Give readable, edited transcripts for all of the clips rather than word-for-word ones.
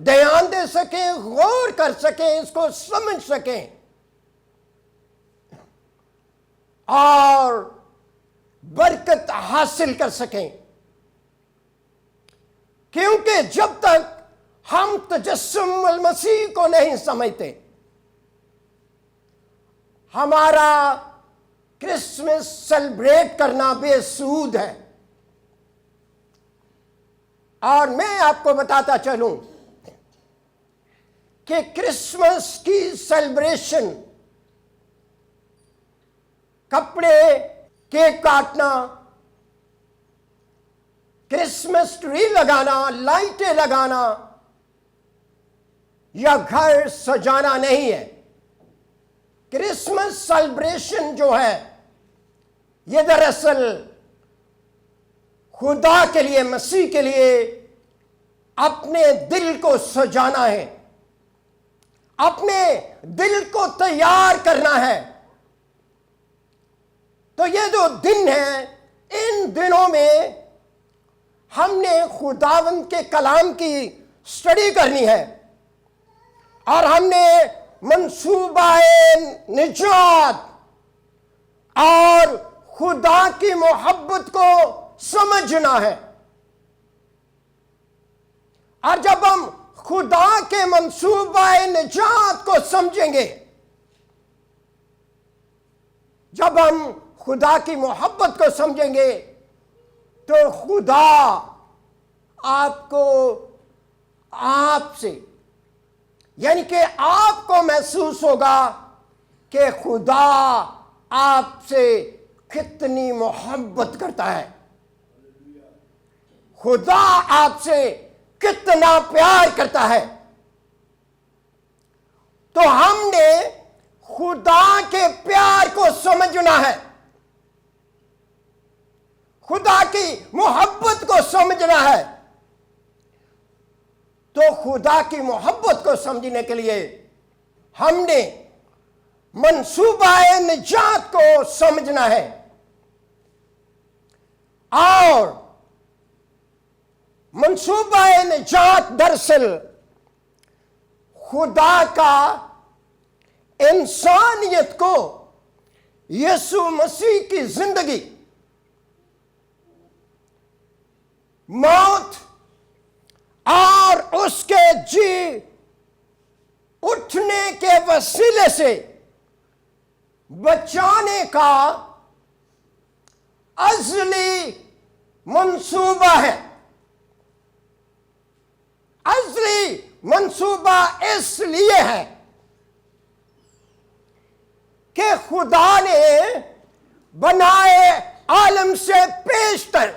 دھیان دے سکیں، غور کر سکیں، اس کو سمجھ سکیں اور برکت حاصل کر سکیں. کیونکہ جب تک ہم تجسم المسیح کو نہیں سمجھتے، ہمارا کرسمس سیلیبریٹ کرنا بے سود ہے. اور میں آپ کو بتاتا چلوں کہ کرسمس کی سیلیبریشن، کپڑے، کیک کاٹنا، کرسمس ٹری لگانا، لائٹیں لگانا یا گھر سجانا نہیں ہے. کرسمس سیلیبریشن جو ہے یہ دراصل خدا کے لیے، مسیح کے لیے اپنے دل کو سجانا ہے، اپنے دل کو تیار کرنا ہے. تو یہ جو دن ہے، ان دنوں میں ہم نے خداوند کے کلام کی اسٹڈی کرنی ہے اور ہم نے منصوبہ نجات اور خدا کی محبت کو سمجھنا ہے. اور جب ہم خدا کے منصوبہ نجات کو سمجھیں گے، جب ہم خدا کی محبت کو سمجھیں گے، تو خدا آپ کو، آپ سے، یعنی کہ آپ کو محسوس ہوگا کہ خدا آپ سے کتنی محبت کرتا ہے، خدا آپ سے کتنا پیار کرتا ہے. تو ہم نے خدا کے پیار کو سمجھنا ہے، خدا کی محبت کو سمجھنا ہے. تو خدا کی محبت کو سمجھنے کے لیے ہم نے منصوبہ نجات کو سمجھنا ہے. اور منصوبہ نجات دراصل خدا کا انسانیت کو یسوع مسیح کی زندگی، موت اور اس کے جی اٹھنے کے وسیلے سے بچانے کا ازلی منصوبہ ہے. ازلی منصوبہ اس لیے ہے کہ خدا نے بنائے عالم سے پیشتر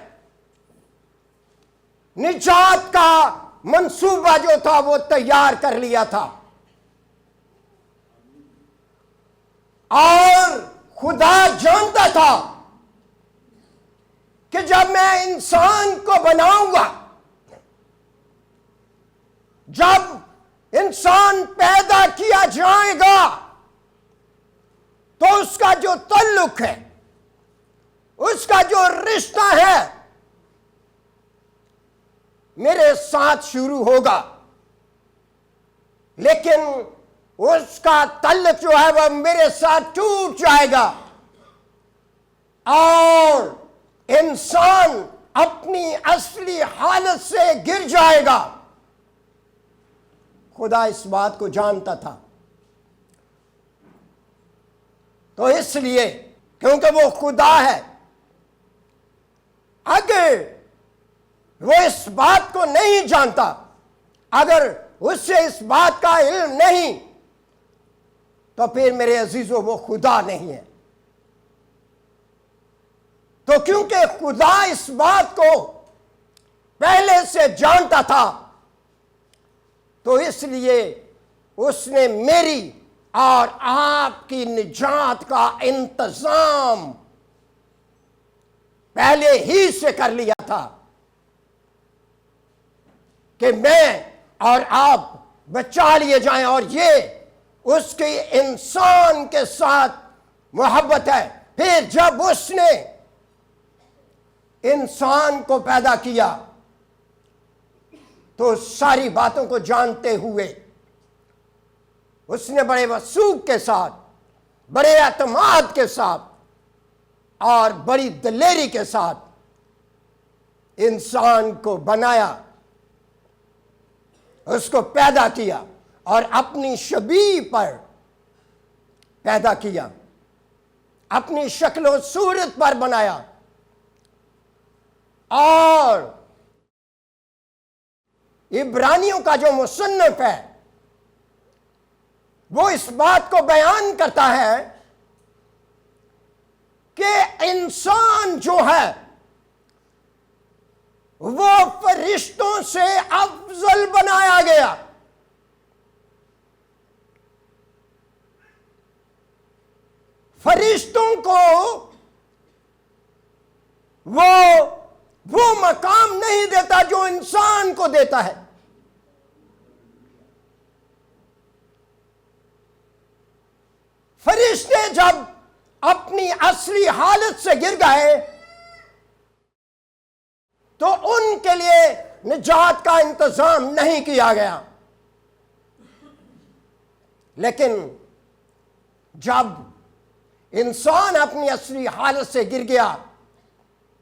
نجات کا منصوبہ جو تھا وہ تیار کر لیا تھا. اور خدا جانتا تھا کہ جب میں انسان کو بناؤں گا، جب انسان پیدا کیا جائے گا، تو اس کا جو تعلق ہے، اس کا جو رشتہ ہے میرے ساتھ شروع ہوگا، لیکن اس کا تعلق جو ہے وہ میرے ساتھ ٹوٹ جائے گا اور انسان اپنی اصلی حالت سے گر جائے گا. خدا اس بات کو جانتا تھا. تو اس لیے کیونکہ وہ خدا ہے، اگر وہ اس بات کو نہیں جانتا، اگر اس سے اس بات کا علم نہیں، تو پھر میرے عزیزو وہ خدا نہیں ہے. تو کیونکہ خدا اس بات کو پہلے سے جانتا تھا، تو اس لیے اس نے میری اور آپ کی نجات کا انتظام پہلے ہی سے کر لیا تھا کہ میں اور آپ بچا لیے جائیں. اور یہ اس کی انسان کے ساتھ محبت ہے. پھر جب اس نے انسان کو پیدا کیا تو ساری باتوں کو جانتے ہوئے اس نے بڑے وثوق کے ساتھ، بڑے اعتماد کے ساتھ اور بڑی دلیری کے ساتھ انسان کو بنایا، اس کو پیدا کیا اور اپنی شبیہ پر پیدا کیا، اپنی شکل و صورت پر بنایا۔ اور عبرانیوں کا جو مصنف ہے وہ اس بات کو بیان کرتا ہے کہ انسان جو ہے وہ فرشتوں سے افضل بنایا گیا۔ فرشتوں کو وہ مقام نہیں دیتا جو انسان کو دیتا ہے۔ فرشتے جب اپنی اصلی حالت سے گر گئے تو ان کے لیے نجات کا انتظام نہیں کیا گیا، لیکن جب انسان اپنی اصلی حالت سے گر گیا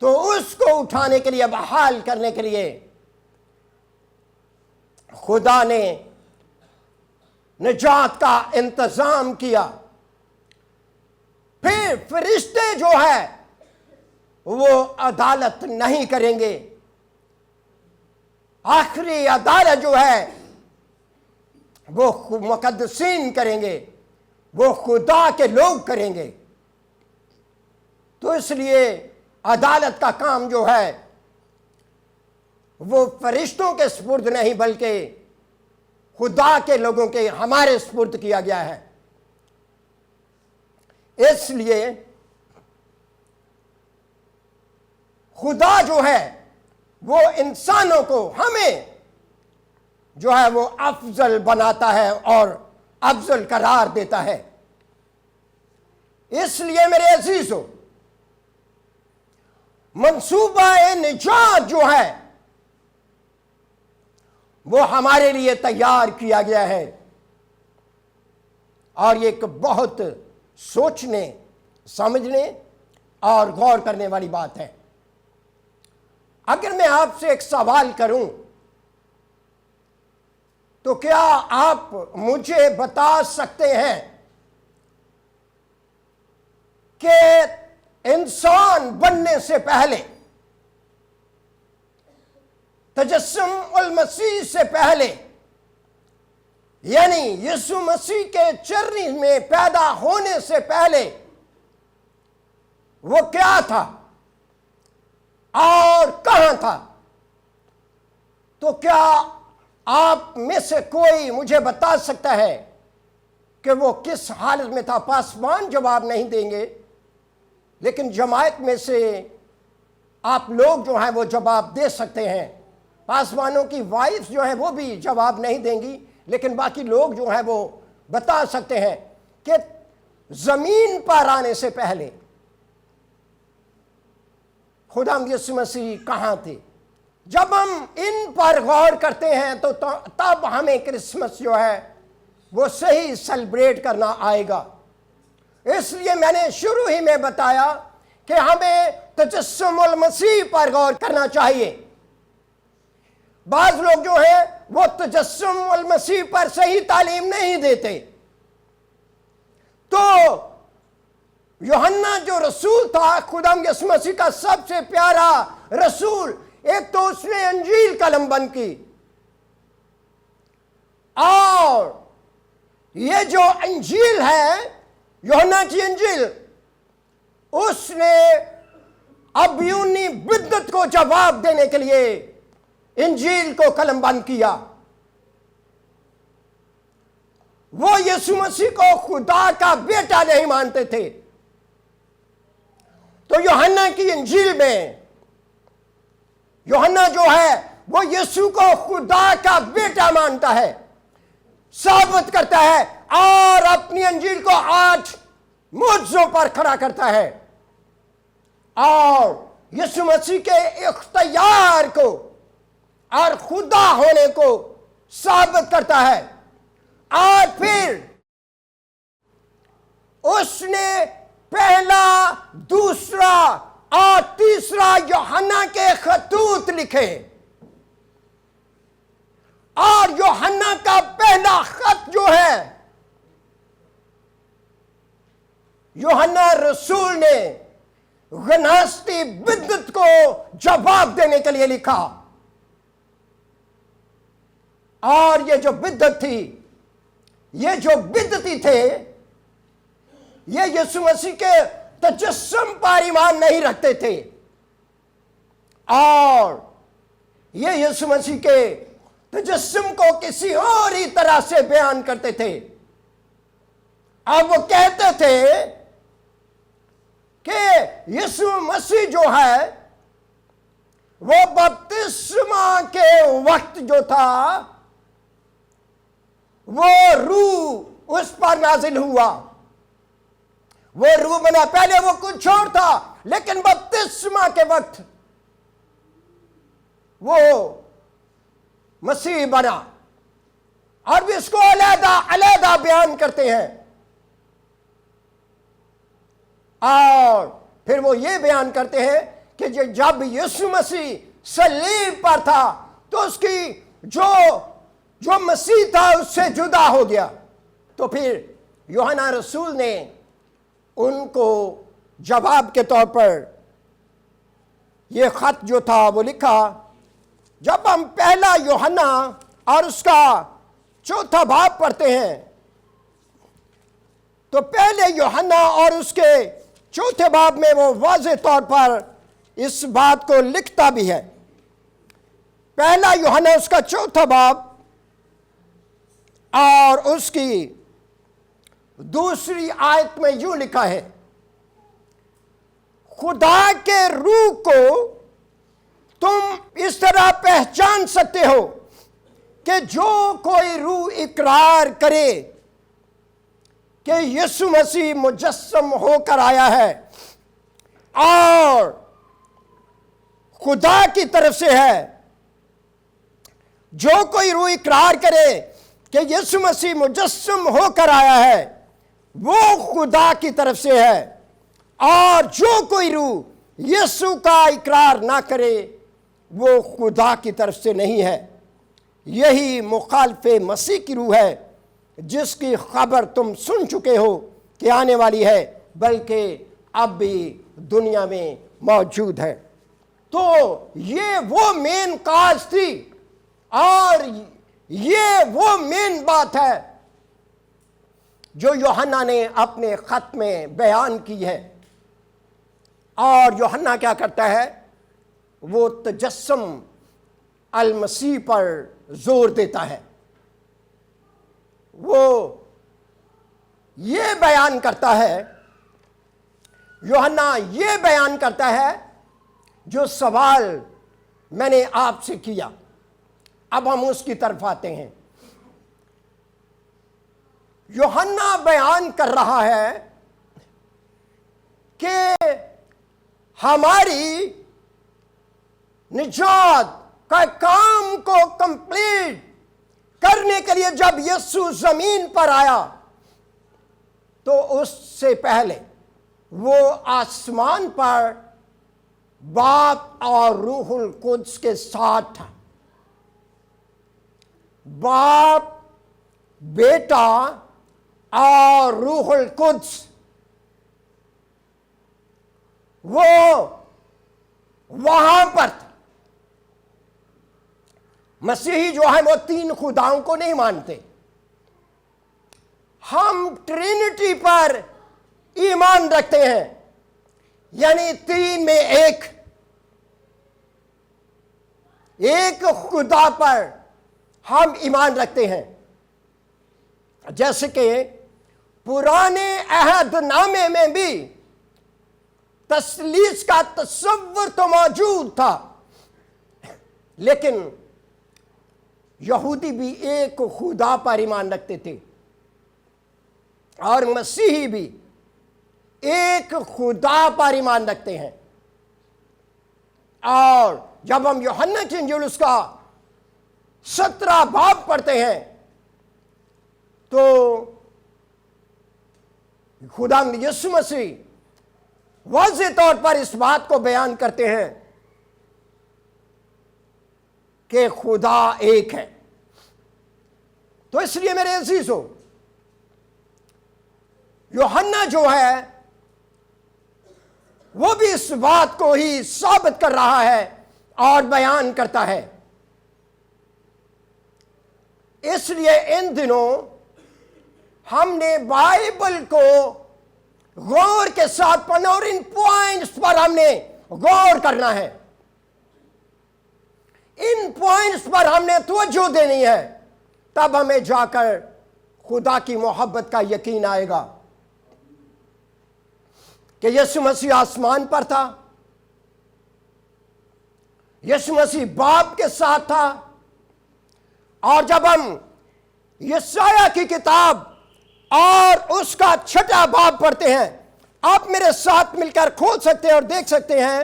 تو اس کو اٹھانے کے لیے، بحال کرنے کے لیے خدا نے نجات کا انتظام کیا۔ پھر فرشتے جو ہے وہ عدالت نہیں کریں گے، آخری عدالت جو ہے وہ مقدسین کریں گے، وہ خدا کے لوگ کریں گے۔ تو اس لیے عدالت کا کام جو ہے وہ فرشتوں کے سپرد نہیں بلکہ خدا کے لوگوں کے، ہمارے سپرد کیا گیا ہے۔ اس لیے خدا جو ہے وہ انسانوں کو، ہمیں جو ہے وہ افضل بناتا ہے اور افضل قرار دیتا ہے۔ اس لیے میرے عزیزو، منصوبہ نجات جو ہے وہ ہمارے لیے تیار کیا گیا ہے، اور یہ ایک بہت سوچنے، سمجھنے اور غور کرنے والی بات ہے۔ اگر میں آپ سے ایک سوال کروں تو کیا آپ مجھے بتا سکتے ہیں کہ انسان بننے سے پہلے، تجسم المسیح سے پہلے، یعنی یسوع مسیح کے چرنی میں پیدا ہونے سے پہلے وہ کیا تھا اور کہاں تھا؟ تو کیا آپ میں سے کوئی مجھے بتا سکتا ہے کہ وہ کس حالت میں تھا؟ پاسبان جواب نہیں دیں گے، لیکن جماعت میں سے آپ لوگ جو ہیں وہ جواب دے سکتے ہیں۔ پاسبانوں کی وائف جو ہیں وہ بھی جواب نہیں دیں گی، لیکن باقی لوگ جو ہیں وہ بتا سکتے ہیں کہ زمین پر آنے سے پہلے خدا یسوع مسیح کہاں تھے۔ جب ہم ان پر غور کرتے ہیں تو تب ہمیں کرسمس جو ہے وہ صحیح سیلیبریٹ کرنا آئے گا۔ اس لیے میں نے شروع ہی میں بتایا کہ ہمیں تجسم المسیح پر غور کرنا چاہیے۔ بعض لوگ جو ہیں وہ تجسم المسیح پر صحیح تعلیم نہیں دیتے۔ تو یوحنا جو رسول تھا، خدا یسوع مسیح کا سب سے پیارا رسول، ایک تو اس نے انجیل قلم بند کی، اور یہ جو انجیل ہے یوحنا کی انجیل، اس نے ابیونی بدعت کو جواب دینے کے لیے انجیل کو قلم بند کیا۔ وہ یسوع مسیح کو خدا کا بیٹا نہیں مانتے تھے۔ تو یوحنا کی انجیل میں یوحنا جو ہے وہ یسوع کو خدا کا بیٹا مانتا ہے، ثابت کرتا ہے، اور اپنی انجیل کو 8 معجزوں پر کھڑا کرتا ہے، اور یسوع مسیح کے اختیار کو اور خدا ہونے کو ثابت کرتا ہے۔ اور پھر اس نے پہلا، دوسرا اور تیسرا یوحنا کے خطوط لکھے، اور یوحنا کا پہلا خط جو ہے یوحنا رسول نے غناستی بدعت کو جواب دینے کے لیے لکھا۔ اور یہ جو بدعت تھی، یہ جو بدعتی تھے، یہ یسوع مسیح کے تجسم پر ایمان نہیں رکھتے تھے، اور یہ یسوع مسیح کے تجسم کو کسی اور ہی طرح سے بیان کرتے تھے۔ اور وہ کہتے تھے کہ یسوع مسیح جو ہے وہ بپتسمہ کے وقت جو تھا وہ روح اس پر نازل ہوا، وہ روح بنا۔ پہلے وہ کچھ اور تھا، لیکن بپتسمہ کے وقت وہ مسیح بنا۔ اور بھی اس کو علیحدہ علیحدہ بیان کرتے ہیں۔ اور پھر وہ یہ بیان کرتے ہیں کہ جب یسوع مسیح صلیب پر تھا تو اس کی جو مسیح تھا اس سے جدا ہو گیا۔ تو پھر یوحنا رسول نے ان کو جواب کے طور پر یہ خط جو تھا وہ لکھا۔ جب ہم پہلا یوحنا اور اس کا 4 باب پڑھتے ہیں تو پہلے یوحنا اور اس کے 4 باب میں وہ واضح طور پر اس بات کو لکھتا بھی ہے۔ پہلا یوحنا اس کا 4 باب اور اس کی 2 آیت میں یوں لکھا ہے، خدا کے روح کو تم اس طرح پہچان سکتے ہو کہ جو کوئی روح اقرار کرے کہ یسوع مسیح مجسم ہو کر آیا ہے اور خدا کی طرف سے ہے، جو کوئی روح اقرار کرے کہ یسوع مسیح مجسم ہو کر آیا ہے وہ خدا کی طرف سے ہے، اور جو کوئی روح یسوع کا اقرار نہ کرے وہ خدا کی طرف سے نہیں ہے۔ یہی مخالف مسیح کی روح ہے جس کی خبر تم سن چکے ہو کہ آنے والی ہے، بلکہ اب بھی دنیا میں موجود ہے۔ تو یہ وہ مین کاز تھی، اور یہ وہ مین بات ہے جو یوحنا نے اپنے خط میں بیان کی ہے۔ اور یوحنا کیا کرتا ہے؟ وہ تجسم المسیح پر زور دیتا ہے۔ وہ یہ بیان کرتا ہے، یوحنا یہ بیان کرتا ہے جو سوال میں نے آپ سے کیا۔ اب ہم اس کی طرف آتے ہیں۔ یوحنا بیان کر رہا ہے کہ ہماری نجات کا کام کو کمپلیٹ کرنے کے لیے جب یسوع زمین پر آیا تو اس سے پہلے وہ آسمان پر باپ اور روح القدس کے ساتھ تھا۔ باپ، بیٹا اور روح القدس وہ وہاں پر تھا۔ مسیحی جو ہے وہ 3 خداؤں کو نہیں مانتے۔ ہم ٹرینٹی پر ایمان رکھتے ہیں، یعنی 3 میں ایک خدا پر ہم ایمان رکھتے ہیں۔ جیسے کہ پرانے عہد نامے میں بھی تثلیث کا تصور تو موجود تھا، لیکن یہودی بھی ایک خدا پر ایمان رکھتے تھے، اور مسیحی بھی ایک خدا پر ایمان رکھتے ہیں۔ اور جب ہم یوحنا کی انجیل اس کا 17 باب پڑھتے ہیں تو خدا یسوع مسیح واضح طور پر اس بات کو بیان کرتے ہیں کہ خدا ایک ہے۔ تو اس لیے میرے عزیزو، یوحنا جو ہے وہ بھی اس بات کو ہی ثابت کر رہا ہے اور بیان کرتا ہے۔ اس لیے ان دنوں ہم نے بائبل کو غور کے ساتھ پڑھنا اور ان پوائنٹس پر ہم نے غور کرنا ہے، ان پوائنٹس پر ہم نے توجہ دینی ہے، تب ہمیں جا کر خدا کی محبت کا یقین آئے گا کہ یسوع مسیح آسمان پر تھا، یسوع مسیح باپ کے ساتھ تھا۔ اور جب ہم یسایہ کی کتاب اور اس کا 6واں باب پڑھتے ہیں، آپ میرے ساتھ مل کر کھول سکتے ہیں اور دیکھ سکتے ہیں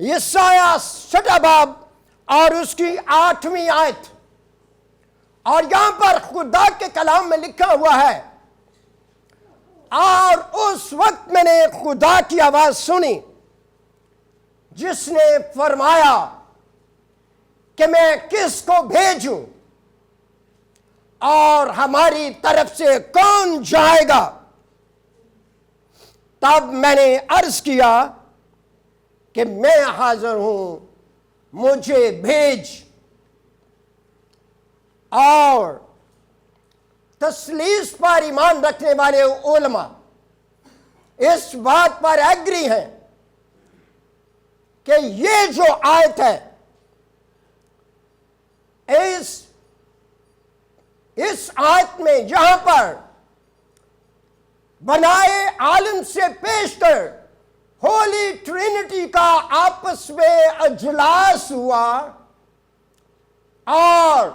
یسایہ 6واں باب اور اس کی 8ویں آیت۔ اور یہاں پر خدا کے کلام میں لکھا ہوا ہے، اور اس وقت میں نے خدا کی آواز سنی جس نے فرمایا کہ میں کس کو بھیجوں اور ہماری طرف سے کون جائے گا؟ تب میں نے عرض کیا کہ میں حاضر ہوں، مجھے بھیج۔ اور تثلیث پر ایمان رکھنے والے علماء اس بات پر ایگری ہیں کہ یہ جو آیت ہے اس آیت میں جہاں پر بنائے عالم سے پیش کر ہولی ٹرینٹی کا آپس میں اجلاس ہوا اور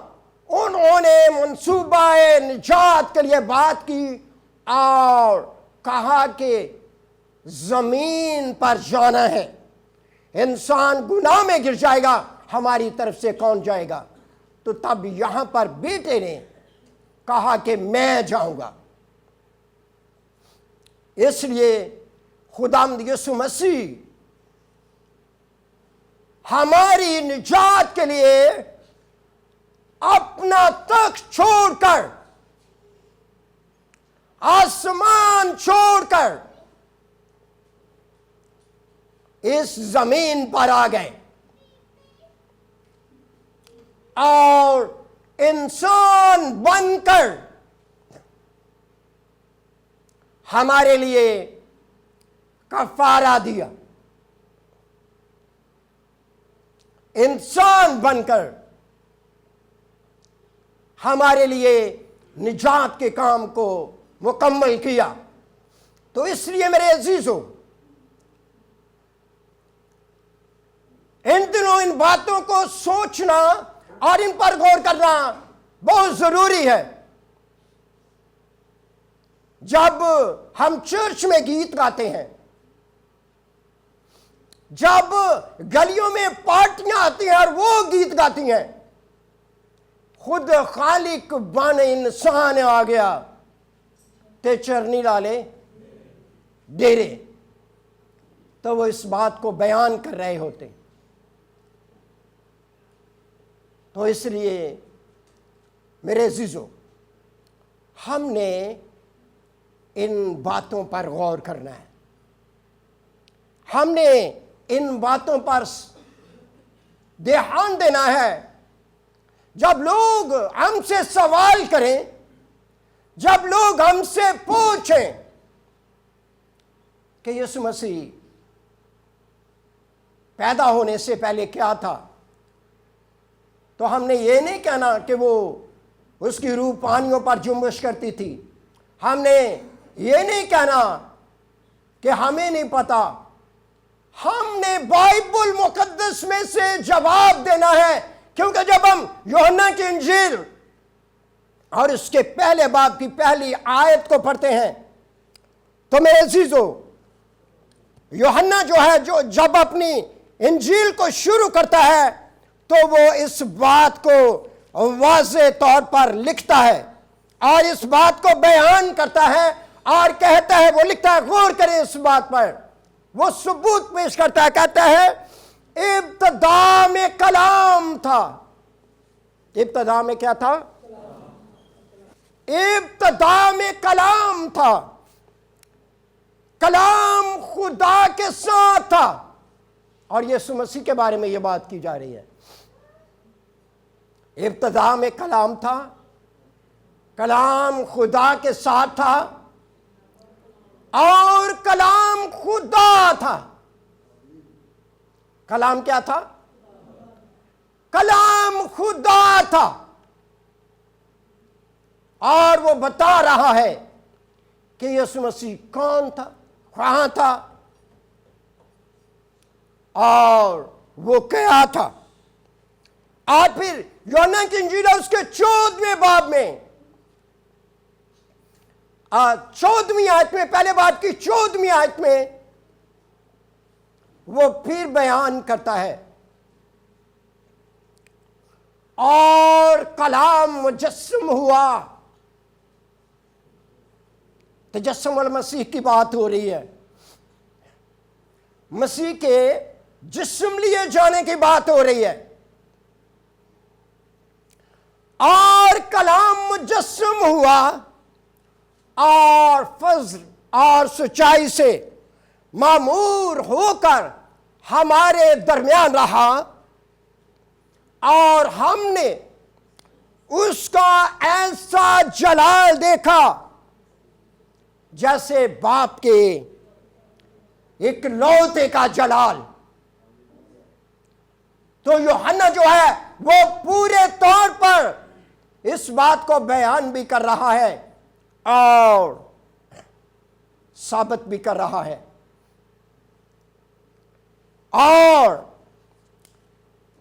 انہوں نے منصوبہ نجات کے لیے بات کی اور کہا کہ زمین پر جانا ہے، انسان گناہ میں گر جائے گا، ہماری طرف سے کون جائے گا؟ تو تب یہاں پر بیٹے نے کہا کہ میں جاؤں گا۔ اس لیے خداوند یسوع مسیح ہماری نجات کے لیے اپنا تخت چھوڑ کر، آسمان چھوڑ کر اس زمین پر آ گئے اور انسان بن کر ہمارے لیے کفارہ دیا، انسان بن کر ہمارے لیے نجات کے کام کو مکمل کیا۔ تو اس لیے میرے عزیزو، ان دنوں ان باتوں کو سوچنا اور ان پر غور کرنا بہت ضروری ہے۔ جب ہم چرچ میں گیت گاتے ہیں، جب گلیوں میں پارٹیاں آتی ہیں اور وہ گیت گاتی ہیں، خود خالق بن انسان آ گیا تے چرنی ڈالے ڈیرے، تو وہ اس بات کو بیان کر رہے ہوتے۔ تو اس لیے میرے عزیزو، ہم نے ان باتوں پر غور کرنا ہے، ہم نے ان باتوں پر دھیان دینا ہے۔ جب لوگ ہم سے سوال کریں، جب لوگ ہم سے پوچھیں کہ یسوع مسیح پیدا ہونے سے پہلے کیا تھا، تو ہم نے یہ نہیں کہنا کہ وہ اس کی روح پانیوں پر جنبش کرتی تھی، ہم نے یہ نہیں کہنا کہ ہمیں نہیں پتا۔ ہم نے بائبل مقدس میں سے جواب دینا ہے، کیونکہ جب ہم یوحنا کی انجیل اور اس کے پہلے باب کی پہلی آیت کو پڑھتے ہیں تو میرے عزیزو، یوحنا جو ہے جب اپنی انجیل کو شروع کرتا ہے تو وہ اس بات کو واضح طور پر لکھتا ہے اور اس بات کو بیان کرتا ہے اور کہتا ہے، وہ لکھتا ہے، غور کریں اس بات پر، وہ ثبوت پیش کرتا ہے، کہتا ہے ابتدا میں کلام تھا۔ ابتدا میں کیا تھا؟ ابتدا میں کلام تھا، کلام خدا کے ساتھ تھا۔ اور یسوع مسیح کے بارے میں یہ بات کی جا رہی ہے، ابتدا میں کلام تھا، کلام خدا کے ساتھ تھا اور کلام خدا تھا۔ کلام کیا تھا؟ کلام خدا تھا۔ اور وہ بتا رہا ہے کہ یسوع مسیح کون تھا، کہاں تھا اور وہ کیا تھا۔ اور پھر یوحنا کی انجیل اس کے 14ویں باب میں 14ویں آیت میں، پہلے باب کی 14ویں آیت میں وہ پھر بیان کرتا ہے، اور کلام مجسم ہوا۔ تجسم المسیح کی بات ہو رہی ہے، مسیح کے جسم لیے جانے کی بات ہو رہی ہے، اور کلام مجسم ہوا اور فضل اور سچائی سے معمور ہو کر ہمارے درمیان رہا، اور ہم نے اس کا ایسا جلال دیکھا جیسے باپ کے ایک لوتے کا جلال۔ تو یوحنا جو ہے وہ پورے طور پر اس بات کو بیان بھی کر رہا ہے اور ثابت بھی کر رہا ہے۔ اور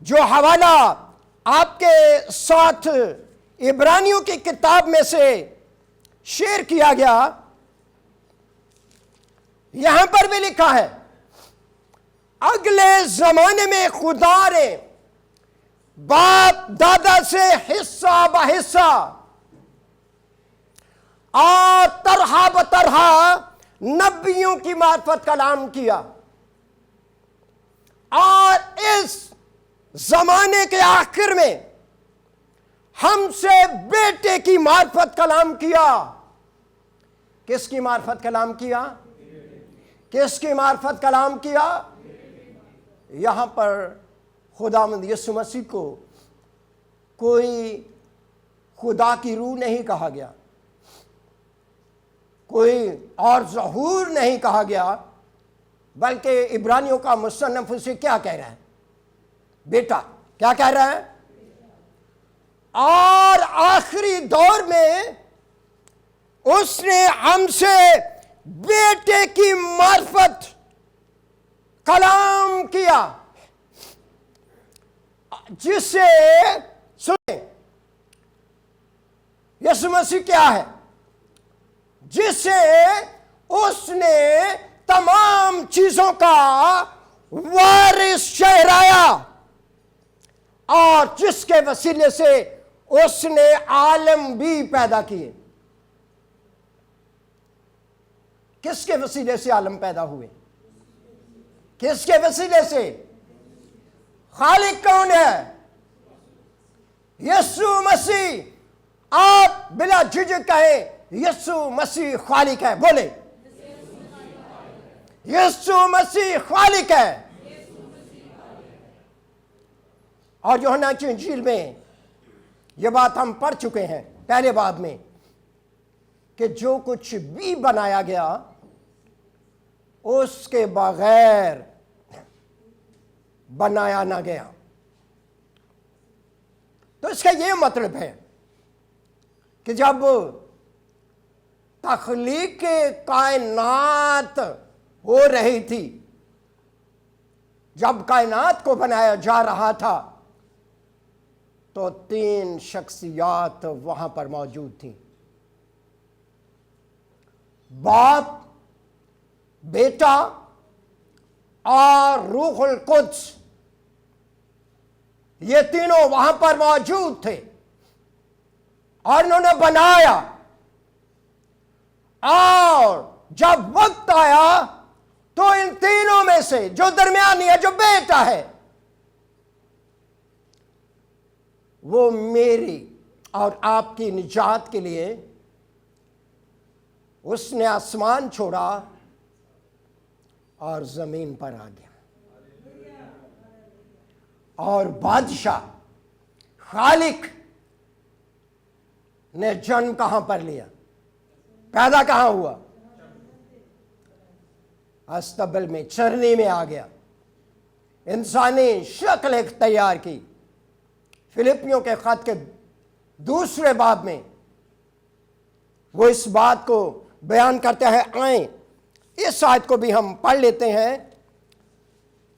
جو حوالہ آپ کے ساتھ عبرانیوں کی کتاب میں سے شیئر کیا گیا، یہاں پر بھی لکھا ہے، اگلے زمانے میں خدا نے باپ دادا سے حصہ بحصہ اور طرح بطرح نبیوں کی معرفت کلام کیا، اور اس زمانے کے آخر میں ہم سے بیٹے کی معرفت کلام کیا۔ کس کی معرفت کلام کیا؟ کس کی معرفت کلام کیا؟ یہاں پر خداوند یسوع مسیح کو کوئی خدا کی روح نہیں کہا گیا، کوئی اور ظہور نہیں کہا گیا، بلکہ عبرانیوں کا مصنف اسے کیا کہہ رہا ہے؟ بیٹا۔ کیا کہہ رہا ہے؟ اور آخری دور میں اس نے ہم سے بیٹے کی معرفت کلام کیا، جسے سنیں، یسوع مسیح کیا ہے؟ جسے اس نے تمام چیزوں کا وارث ٹھہرایا، اور جس کے وسیلے سے اس نے عالم بھی پیدا کیے۔ کس کے وسیلے سے عالم پیدا ہوئے؟ کس کے وسیلے سے؟ خالق کون ہے؟ یسوع مسیح۔ آپ بلا جھجک کہیں یسوع مسیح خالق ہے، بولے یسوع مسیح خالق ہے۔ اور یوحنا کی انجیل میں یہ بات ہم پڑھ چکے ہیں پہلے باب میں، کہ جو کچھ بھی بنایا گیا اس کے بغیر بنایا نہ گیا۔ تو اس کا یہ مطلب ہے کہ جب تخلیق کائنات ہو رہی تھی، جب کائنات کو بنایا جا رہا تھا، تو 3 شخصیات وہاں پر موجود تھیں، باپ، بیٹا اور روح القدس۔ یہ تینوں وہاں پر موجود تھے۔ اور انہوں نے بنایا، اور جب وقت آیا تو ان تینوں میں سے جو درمیانی ہے، جو بیٹا ہے، وہ میری اور آپ کی نجات کے لیے اس نے آسمان چھوڑا اور زمین پر آ گیا، اور بادشاہ خالق نے جنم کہاں پر لیا؟ پیدا کہاں ہوا؟ استبل میں، چرنی میں آ گیا، انسانی شکل اختیار کی۔ فلپیوں کے خط کے دوسرے باب میں وہ اس بات کو بیان کرتے ہیں۔ آئیں اس آیت کو بھی ہم پڑھ لیتے ہیں،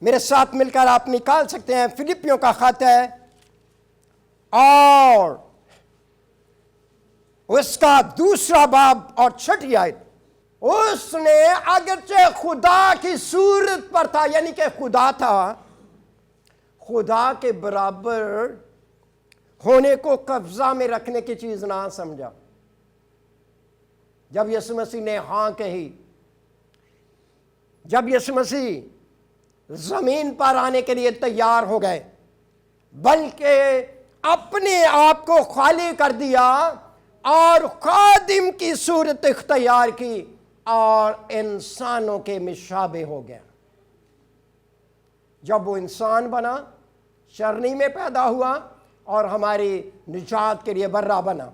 میرے ساتھ مل کر آپ نکال سکتے ہیں۔ فلپیوں کا خط ہے اور اس کا دوسرا باب اور 6 آیت۔ اس نے اگرچہ خدا کی صورت پر تھا، یعنی کہ خدا تھا، خدا کے برابر ہونے کو قبضہ میں رکھنے کی چیز نہ سمجھا۔ جب یسوع مسیح نے ہاں کہی، جب یسوع مسیح زمین پر آنے کے لیے تیار ہو گئے، بلکہ اپنے آپ کو خالی کر دیا اور خادم کی صورت اختیار کی اور انسانوں کے مشابہ ہو گیا۔ جب وہ انسان بنا، چرنی میں پیدا ہوا اور ہماری نجات کے لیے برا بنا،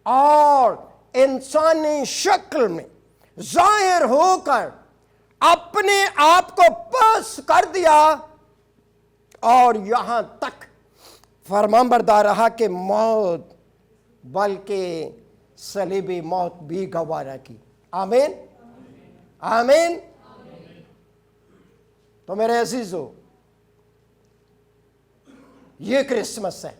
اور انسانی شکل میں ظاہر ہو کر اپنے آپ کو پست کر دیا، اور یہاں تک فرمانبردار رہا کہ موت، بلکہ صلیبی موت بھی گوارا کی۔ آمین آمین۔ تو میرے عزیزو، یہ کرسمس ہے،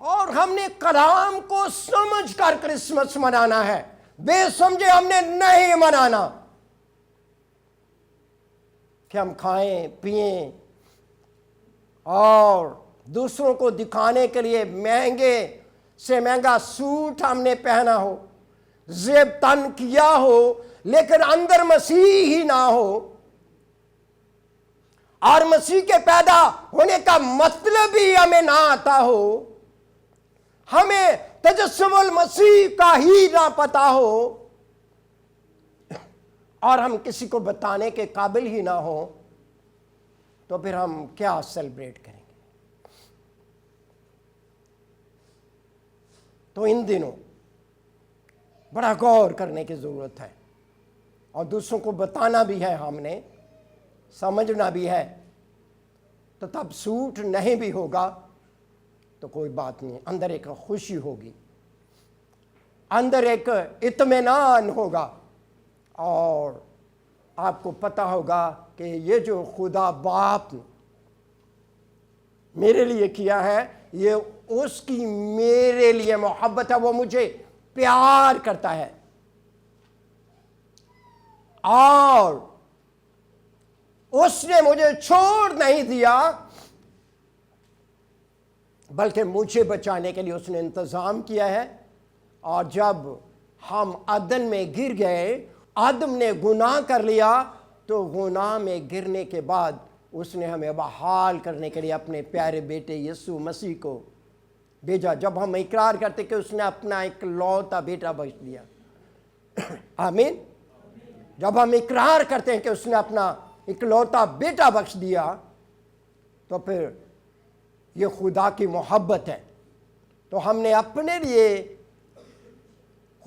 اور ہم نے کلام کو سمجھ کر کرسمس منانا ہے، بے سمجھے ہم نے نہیں منانا کہ ہم کھائیں پئیں اور دوسروں کو دکھانے کے لیے مہنگے سے مہنگا سوٹ ہم نے پہنا ہو، زیب تن کیا ہو، لیکن اندر مسیح ہی نہ ہو، اور مسیح کے پیدا ہونے کا مطلب ہی ہمیں نہ آتا ہو، ہمیں تجسم المسیح کا ہی نہ پتا ہو، اور ہم کسی کو بتانے کے قابل ہی نہ ہو، تو پھر ہم کیا سیلیبریٹ کریں گے؟ تو ان دنوں بڑا غور کرنے کی ضرورت ہے، اور دوسروں کو بتانا بھی ہے، ہم نے سمجھنا بھی ہے۔ تو تب سوٹ نہیں بھی ہوگا تو کوئی بات نہیں، اندر ایک خوشی ہوگی، اندر ایک اطمینان ہوگا، اور آپ کو پتہ ہوگا کہ یہ جو خدا باپ نے میرے لیے کیا ہے، یہ اس کی میرے لیے محبت ہے، وہ مجھے پیار کرتا ہے، اور اس نے مجھے چھوڑ نہیں دیا، بلکہ مجھے بچانے کے لیے اس نے انتظام کیا ہے۔ اور جب ہم عدن میں گر گئے، آدم نے گناہ کر لیا، تو گناہ میں گرنے کے بعد اس نے ہمیں بحال کرنے کے لیے اپنے پیارے بیٹے یسوع مسیح کو بھیجا۔ جب ہم اقرار کرتے کہ اس نے اپنا اکلوتا بیٹا بخش دیا، آمین، جب ہم اقرار کرتے ہیں کہ اس نے اپنا اکلوتا بیٹا بخش دیا، تو پھر یہ خدا کی محبت ہے۔ تو ہم نے اپنے لیے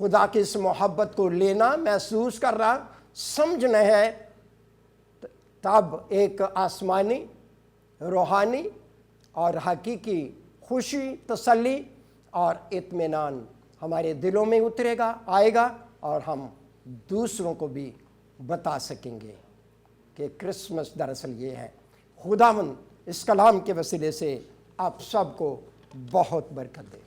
خدا کی اس محبت کو لینا، محسوس کرنا، سمجھنا ہے، تب ایک آسمانی، روحانی اور حقیقی خوشی، تسلی اور اطمینان ہمارے دلوں میں اترے گا، آئے گا، اور ہم دوسروں کو بھی بتا سکیں گے کہ کرسمس دراصل یہ ہے۔ خداوند اس کلام کے وسیلے سے آپ سب کو بہت برکت دے۔